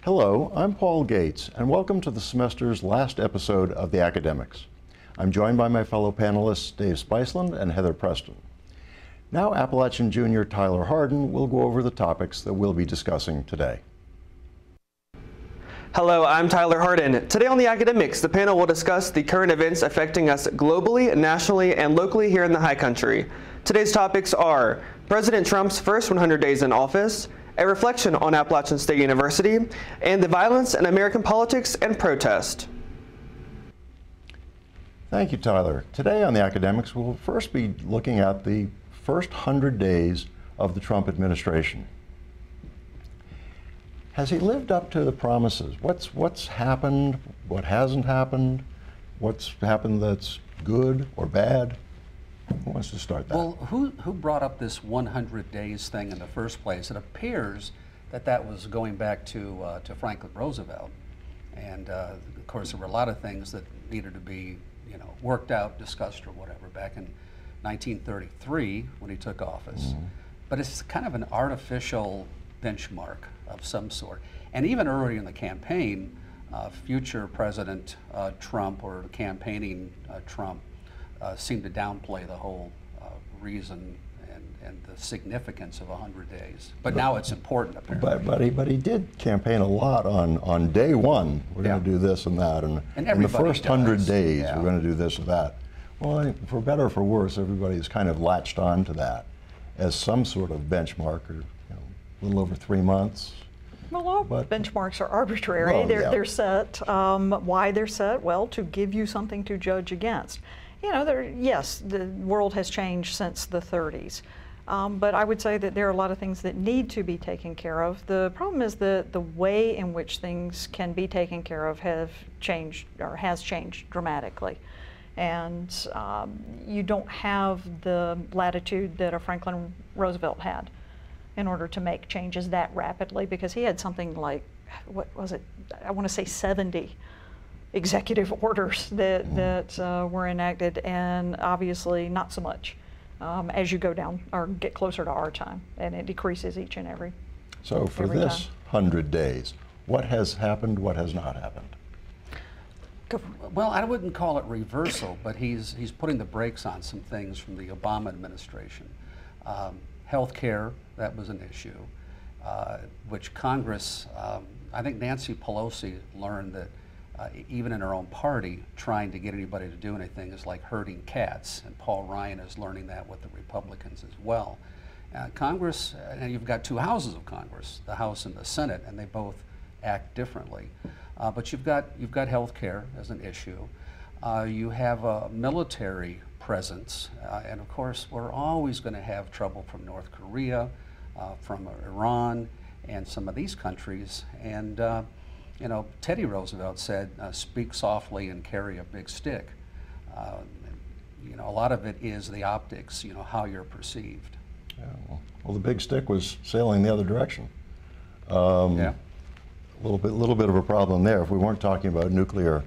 Hello, I'm Paul Gates, and welcome to the semester's last episode of The Academics. I'm joined by my fellow panelists Dave Spiceland and Heather Preston. Now Appalachian Junior Tyler Harden will go over the topics that we'll be discussing today. Hello, I'm Tyler Harden. Today on The Academics, the panel will discuss the current events affecting us globally, nationally, and locally here in the High Country. Today's topics are President Trump's first 100 days in office, a reflection on Appalachian State University, and the violence in American politics and protest. Thank you, Tyler. Today on The Academics, we'll first be looking at the first 100 days of the Trump administration. Has he lived up to the promises? What's happened? What hasn't happened? What's happened that's good or bad? Who wants to start that? Well, who brought up this 100 days thing in the first place? It appears that that was going back to Franklin Roosevelt, and of course there were a lot of things that needed to be, worked out, discussed, or whatever back in 1933 when he took office. Mm-hmm. But it's kind of an artificial benchmark of some sort. And even early in the campaign, future President Trump or campaigning Trump seemed to downplay the whole reason and the significance of 100 days. But now it's important, apparently. But he did campaign a lot on day one. We're going to do this and that, and in the first 100 days, we're going to do this or that. Well, for better or for worse, everybody's kind of latched on to that as some sort of benchmark, or a little over 3 months. Well, all benchmarks are arbitrary. Well, they're set. Why they're set? Well, to give you something to judge against. Yes, the world has changed since the 30s, but I would say that there are a lot of things that need to be taken care of. The problem is that the way in which things can be taken care of has changed dramatically. And you don't have the latitude that a Franklin Roosevelt had in order to make changes that rapidly, because he had something like, what was it, I want to say 70 executive orders that were enacted, and obviously not so much as you go down or get closer to our time, and it decreases each and every So for this 100 days, what has happened, what has not happened? Well, I wouldn't call it reversal, but he's putting the brakes on some things from the Obama administration. Health care, that was an issue, which Congress, I think Nancy Pelosi learned that even in her own party, trying to get anybody to do anything is like herding cats, and Paul Ryan is learning that with the Republicans as well. Congress, and you've got two houses of Congress, the House and the Senate, and they both act differently. But you've got health care as an issue. You have a military presence, and of course we're always going to have trouble from North Korea, from Iran, and some of these countries. And Teddy Roosevelt said, "Speak softly and carry a big stick." A lot of it is the optics, how you're perceived. Yeah, well, the big stick was sailing the other direction. A little bit of a problem there. If we weren't talking about nuclear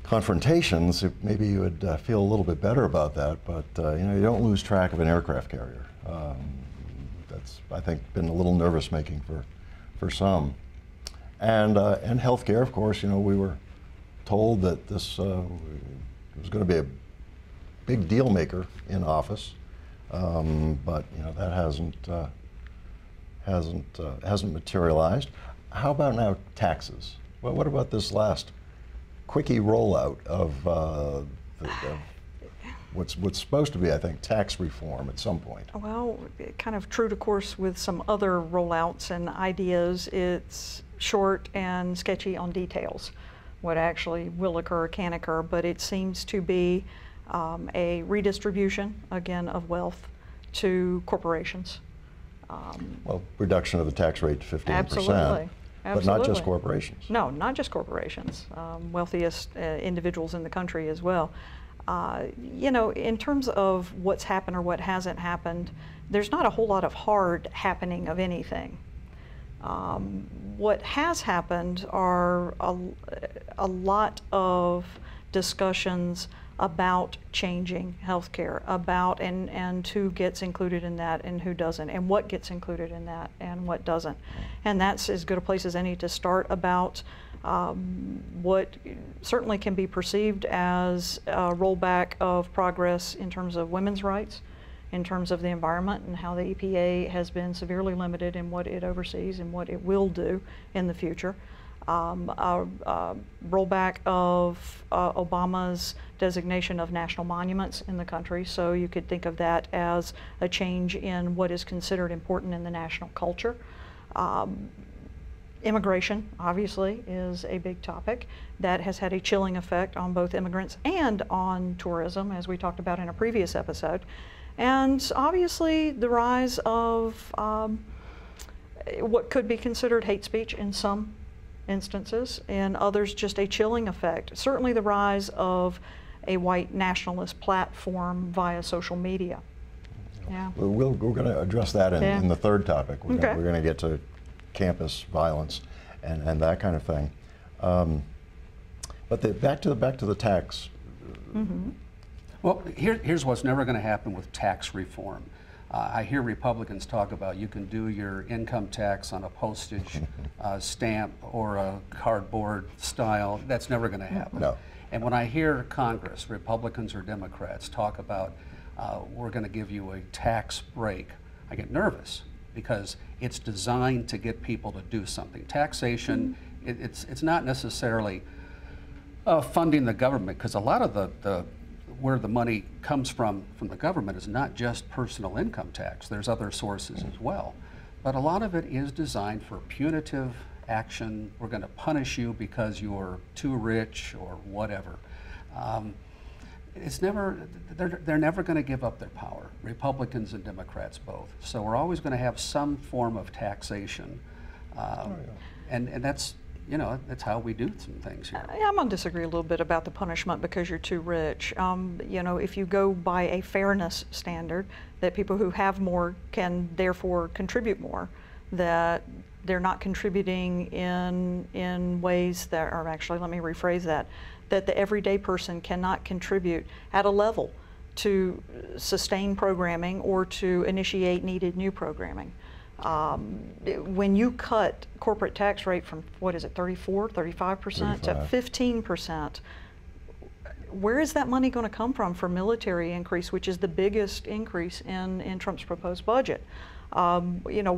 confrontations, maybe you would feel a little bit better about that. But you don't lose track of an aircraft carrier. That's, I think, been a little nervous-making for some. And healthcare, of course, we were told that this was going to be a big deal maker in office, but that hasn't materialized. How about now taxes? Well, what about this last quickie rollout of what's supposed to be, I think, tax reform at some point? Well, kind of true to course with some other rollouts and ideas. It's short and sketchy on details, what actually will occur or can occur, but it seems to be a redistribution, again, of wealth to corporations. Well, reduction of the tax rate to 15%. Absolutely. But not just corporations. No, not just corporations. Wealthiest individuals in the country as well. In terms of what's happened or what hasn't happened, there's not a whole lot of hard happening of anything. What has happened are a lot of discussions about changing healthcare, about and who gets included in that and who doesn't, and what gets included in that and what doesn't. And that's as good a place as any to start about what certainly can be perceived as a rollback of progress in terms of women's rights, in terms of the environment, and how the EPA has been severely limited in what it oversees and what it will do in the future. A rollback of Obama's designation of national monuments in the country, so you could think of that as a change in what is considered important in the national culture. Immigration, obviously, is a big topic that has had a chilling effect on both immigrants and on tourism, as we talked about in a previous episode. And obviously, the rise of what could be considered hate speech in some instances, in others just a chilling effect. Certainly the rise of a white nationalist platform via social media. Yeah. We're going to address that in the third topic. We're Okay. going to get to campus violence and that kind of thing. But back to the tax. Mm-hmm. Well, here's what's never going to happen with tax reform. I hear Republicans talk about you can do your income tax on a postage stamp or a cardboard style. That's never going to happen. No. And when I hear Congress, Republicans or Democrats, talk about we're going to give you a tax break, I get nervous because it's designed to get people to do something. Taxation, it's not necessarily funding the government, because a lot of the where the money comes from the government is not just personal income tax. There's other sources as well. But a lot of it is designed for punitive action. We're going to punish you because you're too rich or whatever. It's never, they're never going to give up their power, Republicans and Democrats both. So we're always going to have some form of taxation. And that's, you know, that's how we do some things here. I'm going to disagree a little bit about the punishment because you're too rich. You know, if you go by a fairness standard, that people who have more can therefore contribute more, that they're not contributing in ways that are actually, let me rephrase that the everyday person cannot contribute at a level to sustain programming or to initiate needed new programming. When you cut corporate tax rate from, what is it, 34, 35% to 15%, where is that money going to come from for military increase, which is the biggest increase in Trump's proposed budget? You know,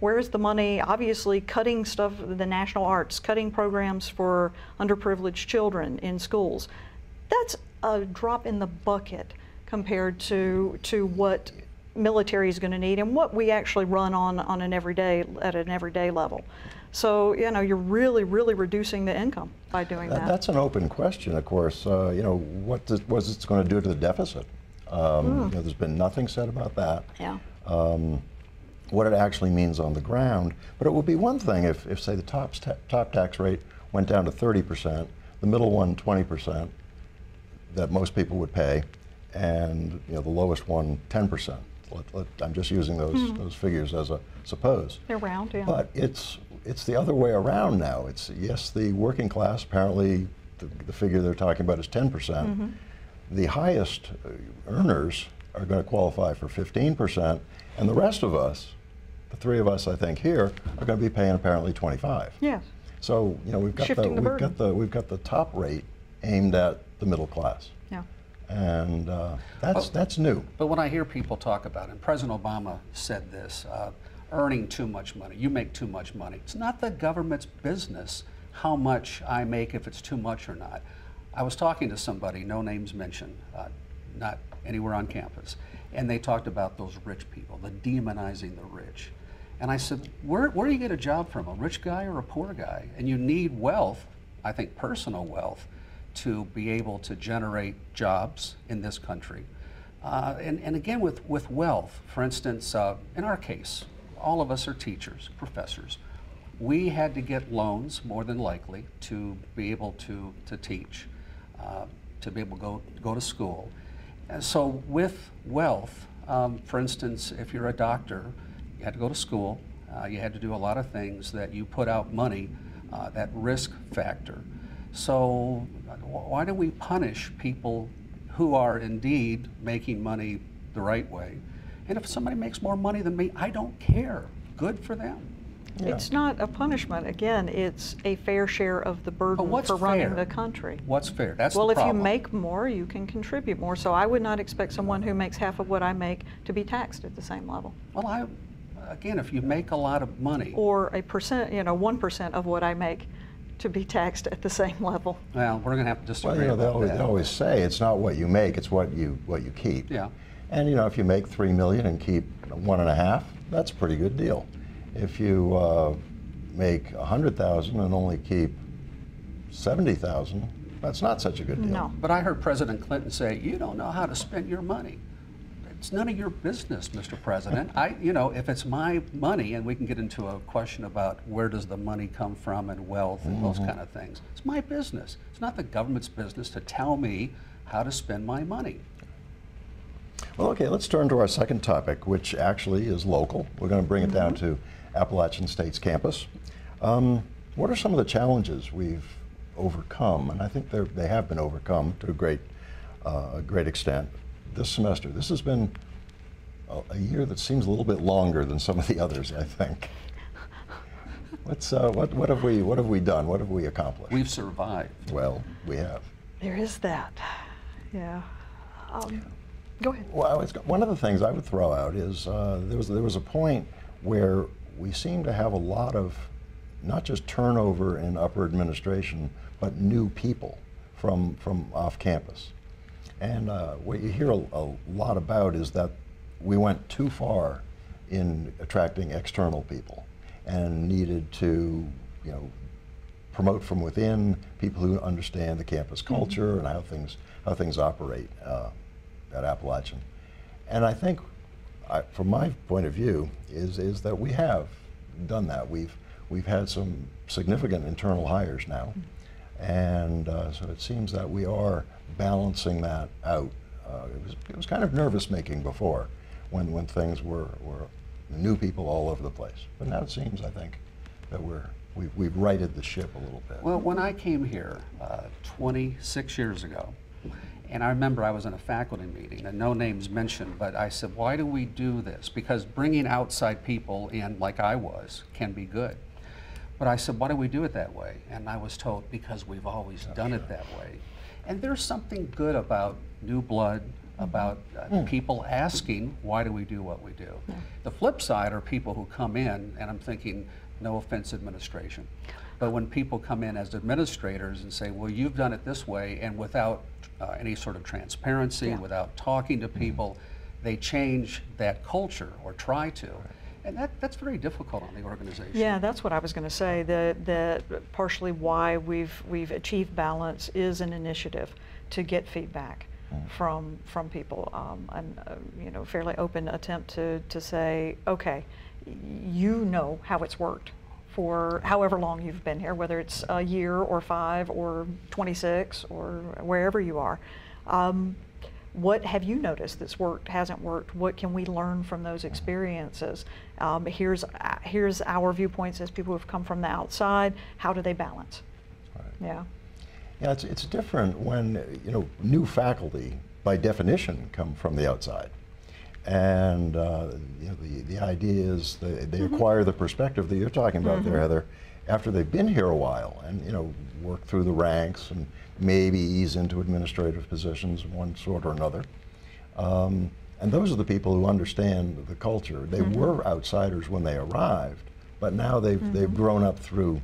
where is the money? Obviously, cutting stuff, the national arts, cutting programs for underprivileged children in schools. That's a drop in the bucket compared to what military is going to need and what we actually run on an at an everyday level. So, you know, you're really reducing the income by doing that. That's an open question, of course. You know, what's it going to do to the deficit? You know, there's been nothing said about that. Yeah. What it actually means on the ground. But it would be one thing if say, the top tax rate went down to 30%, the middle one 20% that most people would pay, and you know, the lowest one 10%. I'm just using those figures as a suppose. They're round, yeah. But it's the other way around now. It's, yes, the working class, apparently the figure they're talking about is 10%. The highest earners are going to qualify for 15%, and the rest of us, the three of us I think here, are going to be paying apparently 25. Yes. So, you know, we've got the top rate aimed at the middle class. Yeah. And that's new. But when I hear people talk about it, and President Obama said this, earning too much money, you make too much money. It's not the government's business how much I make, if it's too much or not. I was talking to somebody, no names mentioned, not anywhere on campus, and they talked about those rich people, the demonizing the rich. And I said, where do you get a job from, a rich guy or a poor guy? And you need wealth, I think personal wealth, to be able to generate jobs in this country. And again, with wealth, for instance, in our case, all of us are teachers, professors. We had to get loans, more than likely, to be able to teach, to be able to go to school. And so with wealth, for instance, if you're a doctor, you had to go to school, you had to do a lot of things that you put out money, that risk factor. So why do we punish people who are indeed making money the right way. And if somebody makes more money than me, I don't care. Good for them. Yeah. It's not a punishment. Again, it's a fair share of the burden what's for running fair? the country. What's fair? That's Well, the if you problem. make more, you can contribute more. So I would not expect someone who makes half of what I make to be taxed at the same level. Well, again, if you make a lot of money, Or a percent, 1% of what I make to be taxed at the same level. well, we're going to have to Well, disagree about they that. always say it's not what you make, it's what you keep. Yeah. And if you make $3 million and keep 1.5, that's a pretty good deal. If you make 100,000 and only keep 70,000, that's not such a good deal. No. But I heard President Clinton say, "You don't know how to spend your money." It's none of your business, Mr. President. If it's my money, and we can get into a question about where does the money come from and wealth and those kind of things. It's my business. It's not the government's business to tell me how to spend my money. Well, okay, let's turn to our second topic, which actually is local. We're going to bring it down to Appalachian State's campus. What are some of the challenges we've overcome? And I think they have been overcome to a great extent this semester. This has been a year that seems a little bit longer than some of the others, I think. What have we done? What have we accomplished? We've survived. Well, we have. There is that. Yeah. Go ahead. Well, one of the things I would throw out is there was a point where we seem to have a lot of not just turnover in upper administration, but new people from off campus. And what you hear a lot about is that we went too far in attracting external people and needed to, promote from within people who understand the campus culture and how things operate at Appalachian. And I think, from my point of view, is that we have done that. We've had some significant internal hires now, and so it seems that we are balancing that out. It was kind of nervous-making before, when things were new people all over the place. But now it seems, I think, that we've righted the ship a little bit. Well, when I came here 26 years ago, and I remember I was in a faculty meeting, and no names mentioned, but I said, why do we do this? Because bringing outside people in, like I was, can be good. But I said, why do we do it that way? And I was told, because we've always done it that way. And there's something good about new blood, about people asking, why do we do what we do? Yeah. The flip side are people who come in, and I'm thinking, no offense, administration. But when people come in as administrators and say, well, you've done it this way, and without any sort of transparency, without talking to people, they change that culture or try to. And that's very difficult on the organization. Yeah, that's what I was going to say. That partially why we've achieved balance is an initiative to get feedback from people, and fairly open attempt to say, okay, you know how it's worked for however long you've been here, whether it's a year or 5 or 26 or wherever you are. What have you noticed that's worked, hasn't worked? What can we learn from those experiences? Here's our viewpoints as people who've come from the outside. How do they balance? Right. Yeah. Yeah, it's different when new faculty, by definition, come from the outside, and the idea is they acquire the perspective that you're talking about there, Heather, after they've been here a while and work through the ranks and maybe ease into administrative positions of one sort or another. And those are the people who understand the culture. They were outsiders when they arrived, but now they've grown up through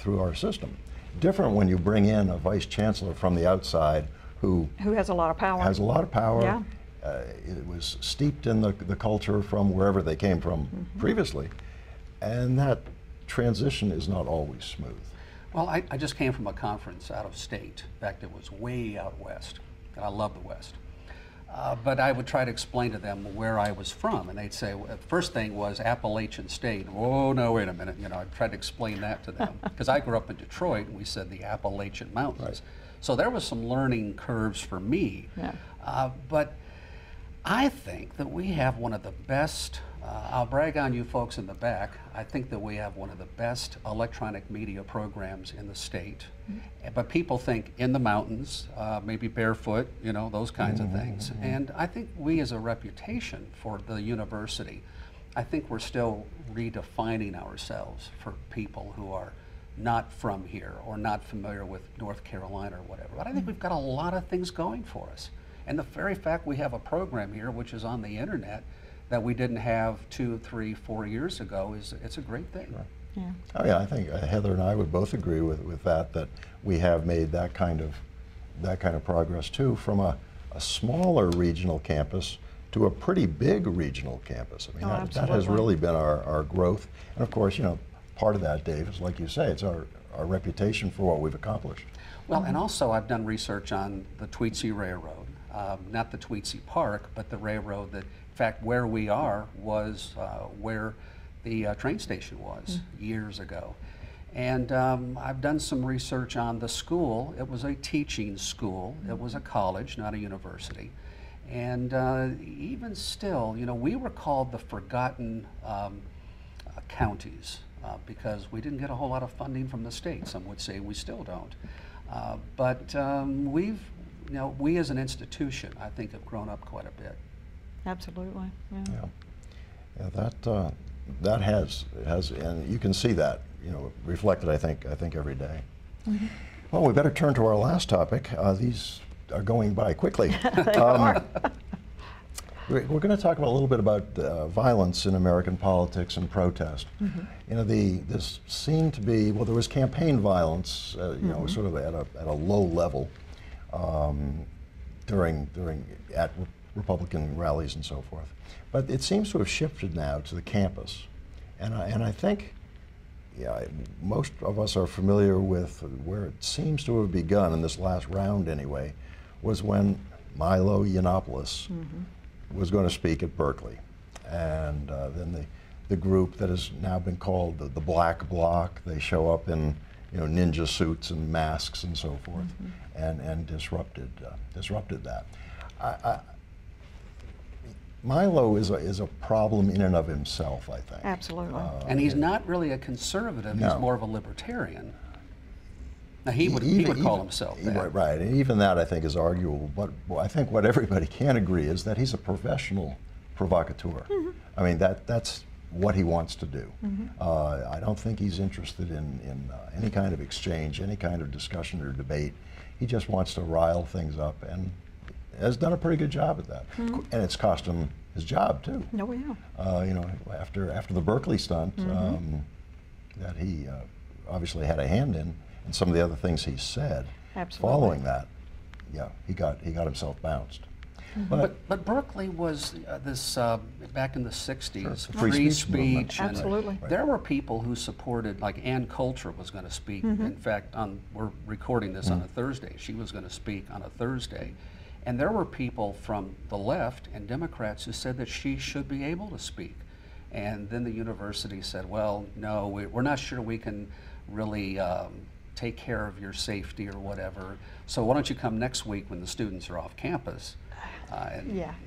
our system. Different when you bring in a vice chancellor from the outside who has a lot of power. Has a lot of power. Yeah. It was steeped in the culture from wherever they came from previously, and that transition is not always smooth. Well, I just came from a conference out of state. In fact, it was way out west, and I love the West. But I would try to explain to them where I was from, and they'd say, well, the first thing was Appalachian State. Oh, no, wait a minute. I'd try to explain that to them. Because I grew up in Detroit, and we said the Appalachian Mountains. Right. So there was some learning curves for me. Yeah. But I think that we have one of the best I'll brag on you folks in the back. I think that we have one of the best electronic media programs in the state. But people think in the mountains, maybe barefoot, you know, those kinds of things. And I think we as a reputation for the university, I think we're still redefining ourselves for people who are not from here or not familiar with North Carolina or whatever. But I think we've got a lot of things going for us. And the very fact we have a program here which is on the internet that we didn't have 2, 3, 4 years ago it's a great thing. Sure. Yeah. Oh yeah, I think Heather and I would both agree with that we have made that kind of progress too, from a smaller regional campus to a pretty big regional campus. I mean, that has really been our growth. And of course, you know, part of that, Dave, is like you say, it's our reputation for what we've accomplished. Well, and also I've done research on the Tweetsie Railroad, not the Tweetsie Park, but the railroad that, in fact, where we are was where the train station was years ago. And I've done some research on the school. It was a teaching school. It was a college, not a university. And even still, you know, we were called the forgotten counties because we didn't get a whole lot of funding from the state. Some would say we still don't. But we've, you know, we as an institution, I think, have grown up quite a bit. Absolutely. Yeah, that has, and you can see that, you know, reflected, I think every day. Well, we better turn to our last topic. These are going by quickly. We're going to talk a little bit about violence in American politics and protest. You know, this seemed to be, well, there was campaign violence, you know, sort of at a low level at Republican rallies and so forth. But it seems to have shifted now to the campus. And I think, yeah, most of us are familiar with where it seems to have begun, in this last round anyway, was when Milo Yiannopoulos was going to speak at Berkeley. And then the group that has now been called the Black Bloc, they show up in, you know, ninja suits and masks and so forth, and disrupted that. Milo is a problem in and of himself, I think. Absolutely. And he's not really a conservative, he's more of a libertarian. Now he would call himself that. Right, and even that I think is arguable, but I think what everybody can agree is that he's a professional provocateur. I mean, that's what he wants to do. I don't think he's interested in any kind of exchange, any kind of discussion or debate. He just wants to rile things up, and has done a pretty good job at that. And it's cost him his job too. No, yeah. You know, after the Berkeley stunt, that he obviously had a hand in, and some of the other things he said. Absolutely. Following that, yeah, he got himself bounced. But Berkeley was this back in the '60s, Sure. free Speech movement. speech. And Absolutely. there were people who supported, like Coulter was going to speak. In fact, we're recording this on a Thursday. She was going to speak on a Thursday. And there were people from the left and Democrats who said that she should be able to speak. And then the university said, well, no, we're not sure we can really take care of your safety or whatever. So why don't you come next week when the students are off campus?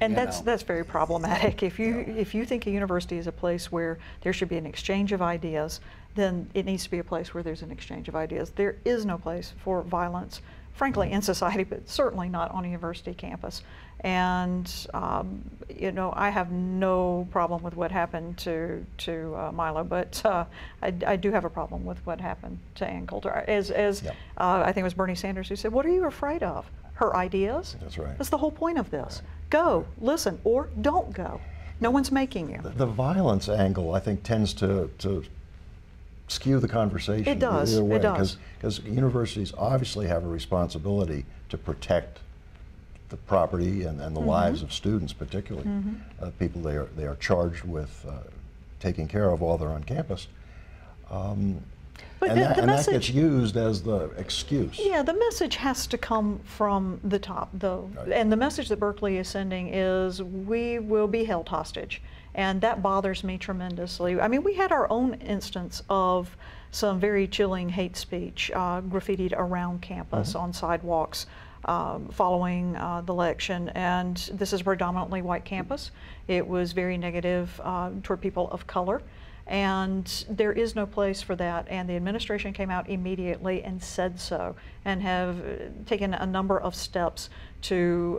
And that's very problematic. If you think a university is a place where there should be an exchange of ideas, then it needs to be a place where there's an exchange of ideas. There is no place for violence, frankly, in society, but certainly not on a university campus. And you know, I have no problem with what happened to Milo, but I do have a problem with what happened to Ann Coulter. As I think it was Bernie Sanders who said, "What are you afraid of? Her ideas?" That's right. That's the whole point of this. Go, listen, or don't go. No one's making you. The violence angle, I think, tends to skew the conversation. It does. Either way, it does. Because universities obviously have a responsibility to protect the property and the lives of students, particularly people they are charged with taking care of while they're on campus. But that gets used as the excuse. Yeah, the message has to come from the top, though. Right. And the message that Berkeley is sending is, we will be held hostage. And that bothers me tremendously. I mean, we had our own instance of some very chilling hate speech graffitied around campus on sidewalks following the election, and this is a predominantly white campus. It was very negative toward people of color, and there is no place for that, and the administration came out immediately and said so, and have taken a number of steps to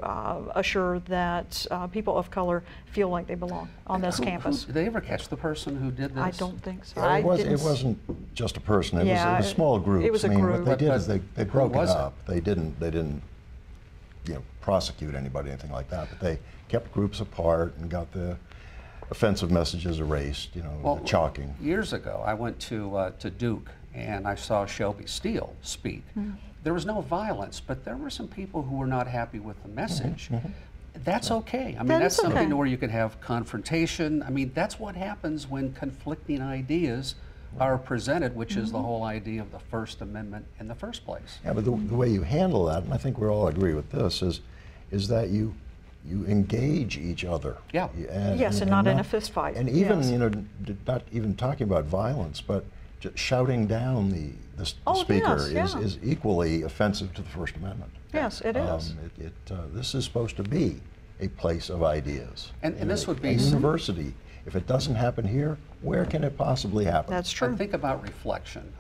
assure that people of color feel like they belong on this campus. Did they ever catch the person who did this? I don't think so. It wasn't just a person. It was a small group. It was a group. What they did is they broke it was it? up. They didn't prosecute anybody, anything like that. But they kept groups apart and got the offensive messages erased. The chalking. Years ago, I went to Duke and I saw Shelby Steele speak. There was no violence, but there were some people who were not happy with the message. That's okay. I mean, that's something where you can have confrontation. I mean, that's what happens when conflicting ideas are presented, which is the whole idea of the First Amendment in the first place. Yeah, but the way you handle that, and I think we all agree with this, is that you engage each other. Yeah. And not in a fist fight. And even, not even talking about violence, but just shouting down the speaker is equally offensive to the First Amendment. Yes, it is. This is supposed to be a place of ideas. And this would be a university. If it doesn't happen here, where can it possibly happen? That's true. And think about reflection.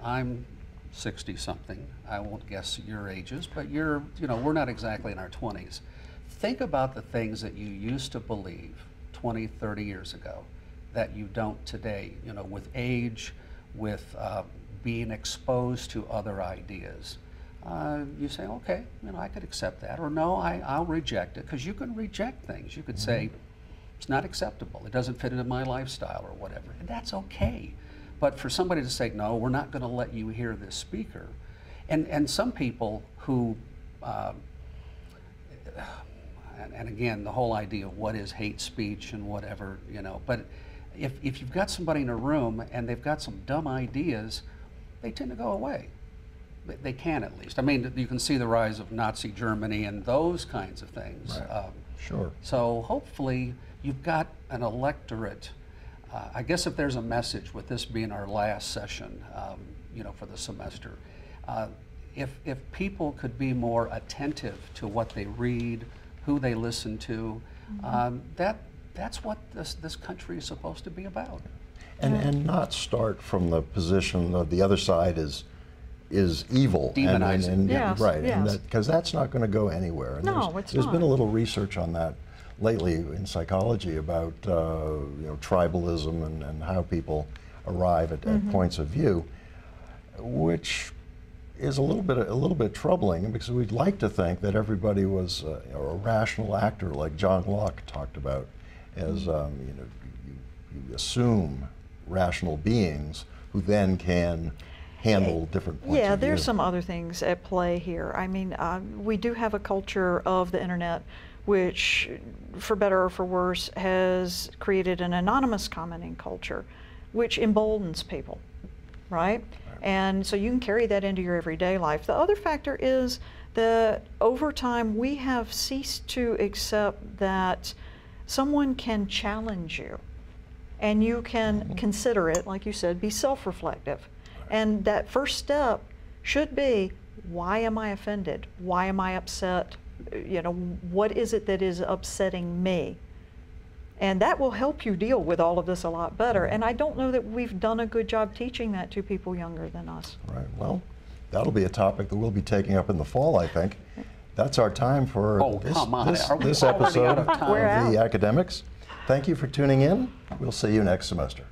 I'm 60-something. I won't guess your ages, but we're not exactly in our 20s. Think about the things that you used to believe 20, 30 years ago that you don't today, with age, with being exposed to other ideas. You say, okay, I could accept that, or no, I'll reject it, because you can reject things. You could say, it's not acceptable, it doesn't fit into my lifestyle, or whatever, and that's okay. But for somebody to say, no, we're not going to let you hear this speaker, and some people who, and again, the whole idea of what is hate speech and whatever, but if you've got somebody in a room and they've got some dumb ideas, they tend to go away. They can, at least. I mean, you can see the rise of Nazi Germany and those kinds of things. Right. Sure. So hopefully you've got an electorate. I guess if there's a message, with this being our last session, for the semester, if people could be more attentive to what they read, who they listen to, that's what this country is supposed to be about. And not start from the position of the other side is evil. Demonizing. And because that's not going to go anywhere. And no, it's there's not. been a little research on that lately in psychology about tribalism and how people arrive at points of view, which is a little bit troubling, because we'd like to think that everybody was a rational actor, like John Locke talked about, as you assume rational beings who then can handle different points of view. Yeah, there's some other things at play here. I mean, we do have a culture of the internet which, for better or for worse, has created an anonymous commenting culture, which emboldens people, right? And so you can carry that into your everyday life. The other factor is that over time we have ceased to accept that someone can challenge you, and you can consider it, like you said, be self-reflective. And that first step should be, why am I offended? Why am I upset? What is it that is upsetting me? And that will help you deal with all of this a lot better. And I don't know that we've done a good job teaching that to people younger than us. Right. Well, that'll be a topic that we'll be taking up in the fall, I think. That's our time for this episode of We're out. The Academics. Thank you for tuning in. We'll see you next semester.